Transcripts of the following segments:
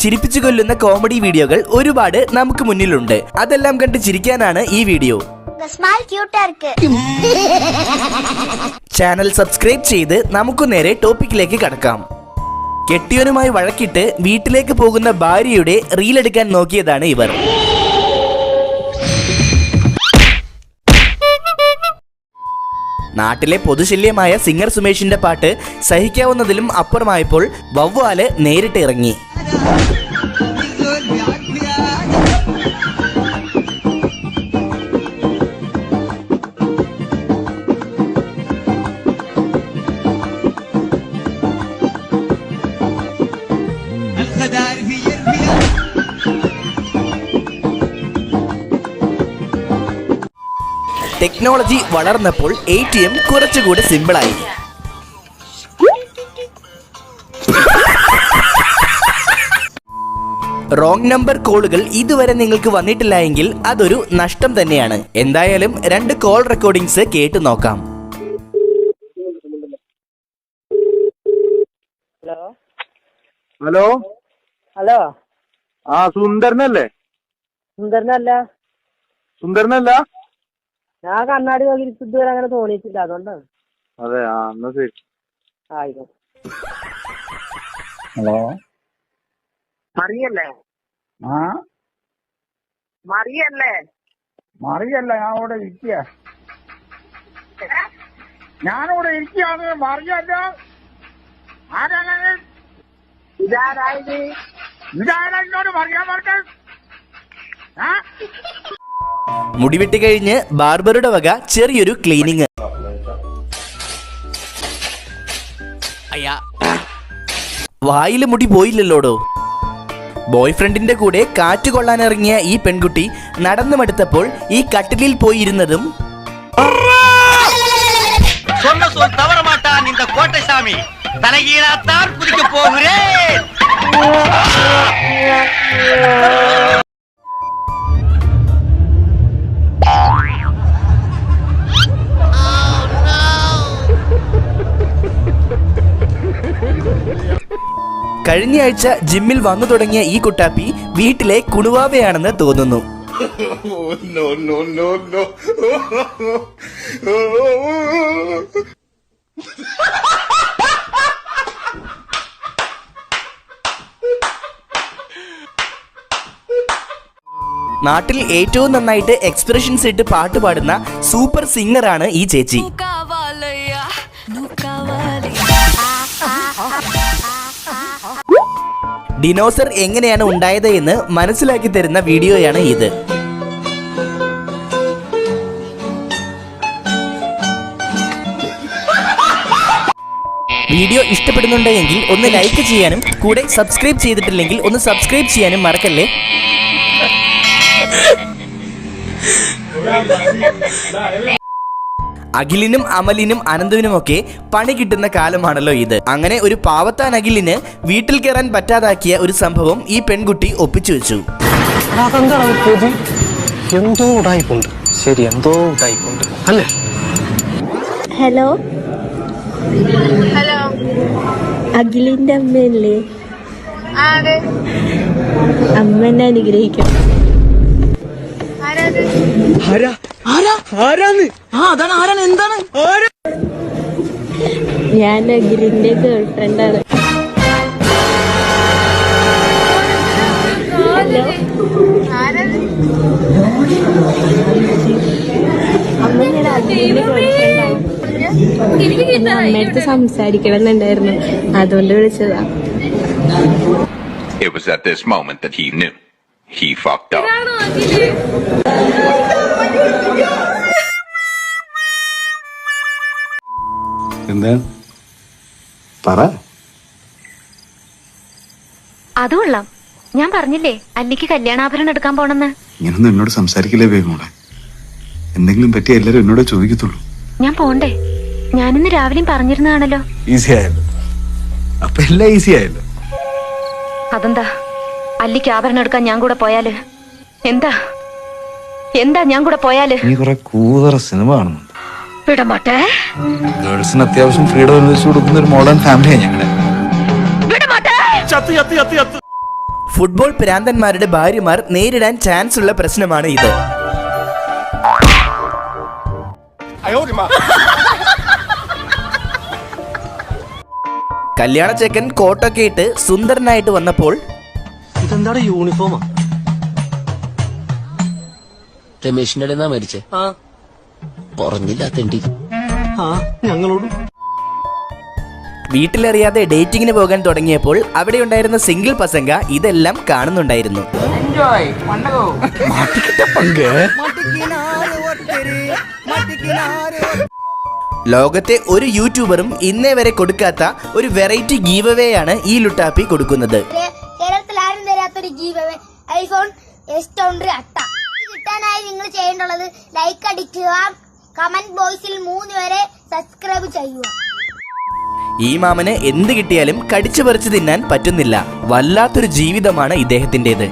ചിരിപ്പിച്ചു കൊല്ലുന്ന കോമഡി വീഡിയോകൾ ഒരുപാട് നമുക്ക് മുന്നിലുണ്ട്. അതെല്ലാം കണ്ട് ചിരിക്കാനാണ് ഈ വീഡിയോ. ചാനൽ സബ്സ്ക്രൈബ് ചെയ്ത് നമുക്ക് നേരെ ടോപ്പിക്കിലേക്ക് കടക്കാം. കെട്ടിയവനുമായി വഴക്കിട്ട് വീട്ടിലേക്ക് പോകുന്ന ഭാര്യയുടെ റീലെടുക്കാൻ നോക്കിയതാണ് ഇവർ. നാട്ടിലെ പൊതുശല്യമായ സിംഗർ സുമേഷിന്റെ പാട്ട് സഹിക്കാവുന്നതിലും അപ്പുറമായപ്പോൾ വവ്വാല് നേരിട്ട് ഇറങ്ങി. ടെക്നോളജി വളർന്നപ്പോൾ ATM കുറച്ചുകൂടി സിമ്പിളായി. റോങ് നമ്പർ കോളുകൾ ഇതുവരെ നിങ്ങൾക്ക് വന്നിട്ടില്ല എങ്കിൽ അതൊരു നഷ്ടം തന്നെയാണ്. എന്തായാലും 2 കോൾ റെക്കോർഡിങ്സ് കേട്ടു നോക്കാം. ഹലോ ഹലോ ആ സുന്ദരനല്ലേ? സുന്ദരനല്ല ഞാൻ കണ്ണാടി നോക്കി ഇതുവരെ അങ്ങനെ തോന്നിയിട്ടില്ല, അതുകൊണ്ടാണ്. അതെ ആ എന്നാ ശരി. ആയിക്കോട്ടെ. ഹലോ മറിയല്ലേ? ആ മറിയല്ലേ? മറിയല്ല, ഞാനിവിടെ ഇരിക്കുക. ഞാനിവിടെ ഇരിക്കുകയാണ്. മറിയല്ല. ആരാണ്? ഇതാരായത്? ഇതാരാ എന്നോട് പറയാൻ പറഞ്ഞത്? മുടിവെട്ടി കഴിഞ്ഞ് ബാർബറുടെ വക ചെറിയൊരു ക്ലീനിങ്. വായില് മുടി പോയില്ലല്ലോടോ. ബോയ് ഫ്രണ്ടിന്റെ കൂടെ കാറ്റ് കൊള്ളാനിറങ്ങിയ ഈ പെൺകുട്ടി നടന്നു മടുത്തപ്പോൾ ഈ കട്ടിലിൽ പോയിരുന്നതും കഴിഞ്ഞയാഴ്ച ജിമ്മിൽ വന്നു തുടങ്ങിയ ഈ കുട്ടാപ്പി വീട്ടിലെ കുണുവാവയാണെന്ന് തോന്നുന്നു. നാട്ടിൽ ഏറ്റവും നന്നായിട്ട് എക്സ്പ്രഷൻസ് ഇട്ട് പാട്ട് പാടുന്ന സൂപ്പർ സിംഗറാണ് ഈ ചേച്ചി. ഡിനോസർ എങ്ങനെയാണ് ഉണ്ടായത് എന്ന് മനസ്സിലാക്കി തരുന്ന വീഡിയോയാണ് ഇത്. വീഡിയോ ഇഷ്ടപ്പെടുന്നുണ്ടെങ്കിൽ ഒന്ന് ലൈക്ക് ചെയ്യാനും കൂടെ സബ്സ്ക്രൈബ് ചെയ്തിട്ടില്ലെങ്കിൽ ഒന്ന് സബ്സ്ക്രൈബ് ചെയ്യാനും മറക്കല്ലേ. അഖിലിനും അമലിനും അനന്തുവിനുമൊക്കെ പണി കിട്ടുന്ന കാലമാണല്ലോ ഇത്. അങ്ങനെ ഒരു പാവത്താൻ അഖിലിന് വീട്ടിൽ കയറാൻ പറ്റാതാക്കിയ ഒരു സംഭവം ഈ പെൺകുട്ടി ഒപ്പിച്ചു വെച്ചു. എന്തോ ഉടായിപ്പുണ്ട്. ശരി, എന്തോ ഉടായിപ്പുണ്ട് അല്ലേ? ഹലോ ഹലോ, അഖിലിന്റെ അമ്മയല്ലേ? അമ്മനെ അനുഗ്രഹിക്കാം. ഞാൻ അഖിലിന്റെ ഗേൾഫ്രണ്ടാണ്. ഹലോ, അമ്മ ഞാൻ അഖിലിന്റെ ഗേൾഫ്രണ്ടാണ്. അമ്മയടുത്ത് സംസാരിക്കണം എന്നുണ്ടായിരുന്നു, അതുകൊണ്ട് വിളിച്ചതാ. It was at this moment that he knew he fucked up. എന്താ പറ? അത് കൊള്ളാം. ഞാൻ പറഞ്ഞില്ലേ അല്ലിക്ക് കല്യാണാഭരണം എടുക്കാൻ പോണെന്ന്. ഇങ്ങനൊന്നും എന്നോട് സംസാരിക്കില്ലേ മോളെ. എന്തെങ്കിലും പറ്റിയ എല്ലാരും എന്നോട് ചോദിക്കത്തുള്ളൂ. ഞാൻ പോണ്ടേ? ഞാനിന്ന് രാവിലെയും പറഞ്ഞിരുന്നാണല്ലോ. ഈസി ആയല്ലോ. അപ്പൊ എല്ലാം ഈസി ആയല്ലോ. അതെന്താ? അല്ലിക്ക് ആഭരണം എടുക്കാൻ ഞാൻ കൂടെ പോയാല് എന്താ? ഞാൻ കൂടെ പോയാല്? നീ കുറെ കൂതറ സിനിമ കാണുന്നുണ്ട്. വിടമാട്ടെ. ഗേൾസിന് അത്യാവശ്യം ഫ്രീഡം അനുവദിച്ചു കൊടുക്കുന്ന ഒരു മോഡേൺ ഫാമിലിയാണ് ഞങ്ങളുടെ. ഫുട്ബോൾ ഭ്രാന്തന്മാരുടെ ഭാര്യമാർ നേരിടാൻ ചാൻസ് ഉള്ള പ്രശ്നമാണ് ഇത്. കല്യാണ ചെക്കൻ കോട്ടൊക്കെ ഇട്ട് സുന്ദരനായിട്ട് വന്നപ്പോൾ ഇതെന്താണ് യൂണിഫോമാ? രമേശിന്റെ ഇടന്നാ മരിച്ചേ? പറഞ്ഞില്ലാത്തണ്ടി. ഞങ്ങളോട് വീട്ടിലറിയാതെ ഡേറ്റിങ്ങിന് പോകാൻ തുടങ്ങിയപ്പോൾ അവിടെ ഉണ്ടായിരുന്ന സിംഗിൾ പസംഗ ഇതെല്ലാം കാണുന്നുണ്ടായിരുന്നു. ലോകത്തെ ഒരു യൂട്യൂബറും ഇന്നേ വരെ കൊടുക്കാത്ത ഒരു വെറൈറ്റി ഗീവ് അവേ ആണ് ഈ ലുട്ടാപ്പി കൊടുക്കുന്നത്. കേരളത്തിൽ ആരും തരാത്തൊരു ഗീവ് അവേ, ഐഫോൺ S20 അട്ട. കിട്ടാനായി നിങ്ങൾ ചെയ്യേണ്ടുള്ളത് ലൈക്ക് അടിക്കുക, കമന്റ് ബോക്സിൽ 3 വരെ സബ്സ്ക്രൈബ് ചെയ്യുക. ഈ മാമന് എന്ത് കിട്ടിയാലും കടിച്ചു പറിച്ചു തിന്നാൻ പറ്റുന്നില്ല. വല്ലാത്തൊരു ജീവിതമാണ് ഇദ്ദേഹത്തിൻ്റെത്.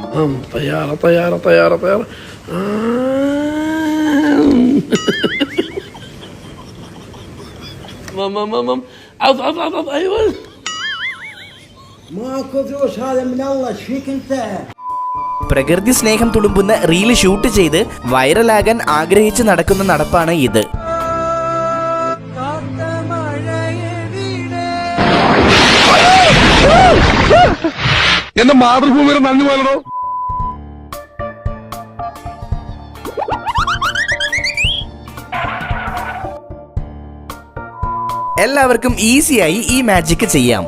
പ്രകൃതി സ്നേഹം തുളുമ്പുന്ന റീല് ഷൂട്ട് ചെയ്ത് വൈറലാകാൻ ആഗ്രഹിച്ച് നടക്കുന്ന നടപ്പാണ് ഇത്. എന്റെ മാതൃഭൂമിയുടെ നന്ദി പോലോ. എല്ലാവർക്കും ഈസിയായി ഈ മാജിക് ചെയ്യാം.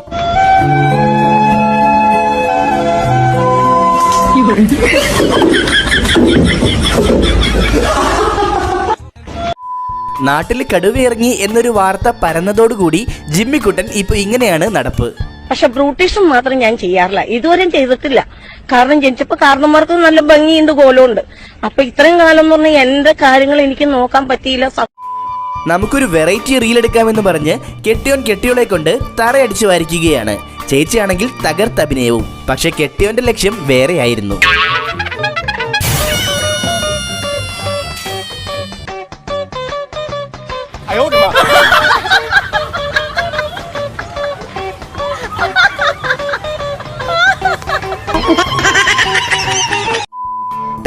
നാട്ടിൽ കടുവയിറങ്ങി എന്നൊരു വാർത്ത പരന്നതോടുകൂടി ജിമ്മിക്കുട്ടൻ ഇപ്പൊ ഇങ്ങനെയാണ് നടപ്പ്. പക്ഷെ ബ്രൂട്ടീഷും മാത്രം ഞാൻ ചെയ്യാറില്ല, ഇതുവരെയും ചെയ്തിട്ടില്ല. കാരണം ജനിച്ചപ്പോ കാരണന്മാർക്ക് നല്ല ഭംഗിയുണ്ട്, കോലമുണ്ട്. അപ്പൊ ഇത്രയും കാലം എന്ന് പറഞ്ഞാൽ എന്റെ കാര്യങ്ങൾ എനിക്ക് നോക്കാൻ പറ്റിയില്ല. നമുക്കൊരു വെറൈറ്റി റീൽ എടുക്കാമെന്ന് പറഞ്ഞ് കെട്ടിയോൻ കെട്ടിയോളെ കൊണ്ട് തറയടിച്ചു വരയ്ക്കുകയാണ്. ചേച്ചിയാണെങ്കിൽ തകർത്തഭിനയവും. പക്ഷെ കെട്ടിയോന്റെ ലക്ഷ്യം വേറെയായിരുന്നു.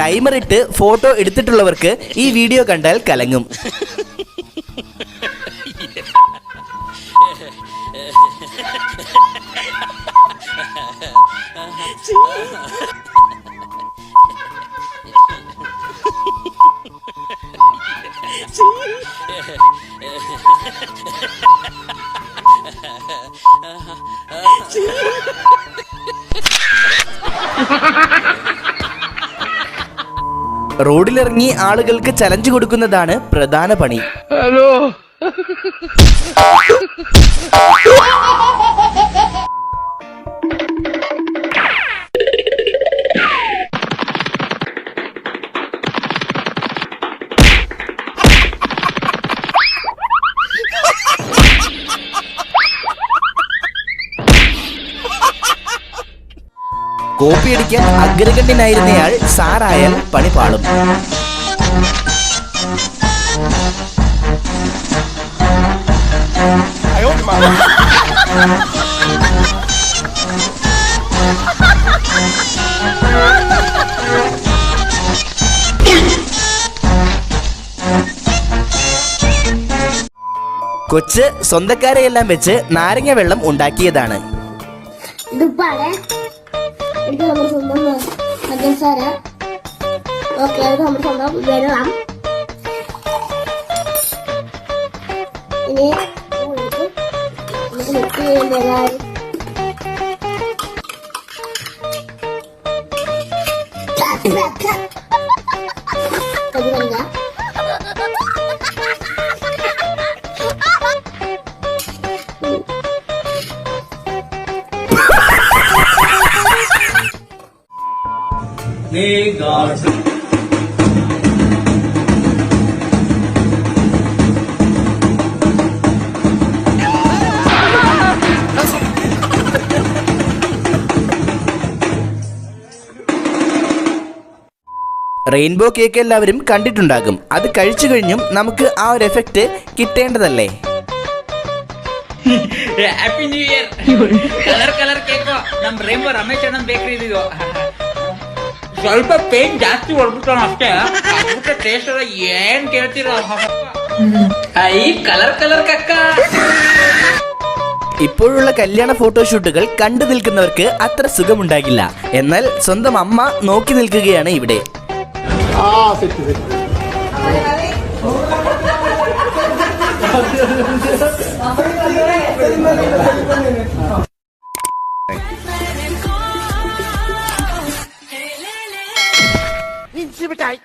ടൈമർ ഇട്ട് ഫോട്ടോ എടുത്തിട്ടുള്ളവർക്ക് ഈ വീഡിയോ കണ്ടാൽ കലങ്ങും. റോഡിലിറങ്ങി ആളുകൾക്ക് ചലഞ്ച് കൊടുക്കുന്നതാണ് പ്രധാന പണി. ഹലോ, കോപ്പിയടിക്കാൻ അഗ്രഗണ്യനായിരുന്നയാൾ സാറായാൽ പണി പാളും. കൊച്ച് സ്വന്തക്കാരെയെല്ലാം വെച്ച് നാരങ്ങ വെള്ളം ഉണ്ടാക്കിയതാണ്. ഇത് നമ്മുടെ സ്വന്തം പഞ്ചസാര. ഓക്കെ, അത് നമ്മുടെ സ്വന്തം വെള്ളം. ഇനി നമുക്ക് മിക്സ് ചെയ്യുന്നതായി റെയിൻബോ കേക്ക് എല്ലാവരും കണ്ടിട്ടുണ്ടാകും. അത് കഴിച്ചു കഴിഞ്ഞും നമുക്ക് ആ ഒരു എഫക്റ്റ് കിട്ടേണ്ടതല്ലേ? Happy new year. കളർ കേക്കോ. ನಮ್ ರೇಂಬೋ ರಮೇಶ್ ಅಣ್ಣನ್ ಬೇಕ್ರಿ ಇದು ಸ್ವಲ್ಪ ಪೇನ್ ಜಾಸ್ತಿ ಹೊಡ್ಬಿಟ್ಟಣ ಅಷ್ಟೇ ಟೇಸ್ಟ್ ಏನ್ ಕೇಳ್ತೀರ ಐ ಕಲರ್ ಕಲರ್ ಕಕ್ಕ ഇപ്പോഴുള്ള കല്യാണ ഫോട്ടോഷൂട്ടുകൾ കണ്ടു നിൽക്കുന്നവർക്ക് അത്ര സുഖമുണ്ടാകില്ല. എന്നാൽ സ്വന്തം അമ്മ നോക്കി നിൽക്കുകയാണ് ഇവിടെ. മിഠായി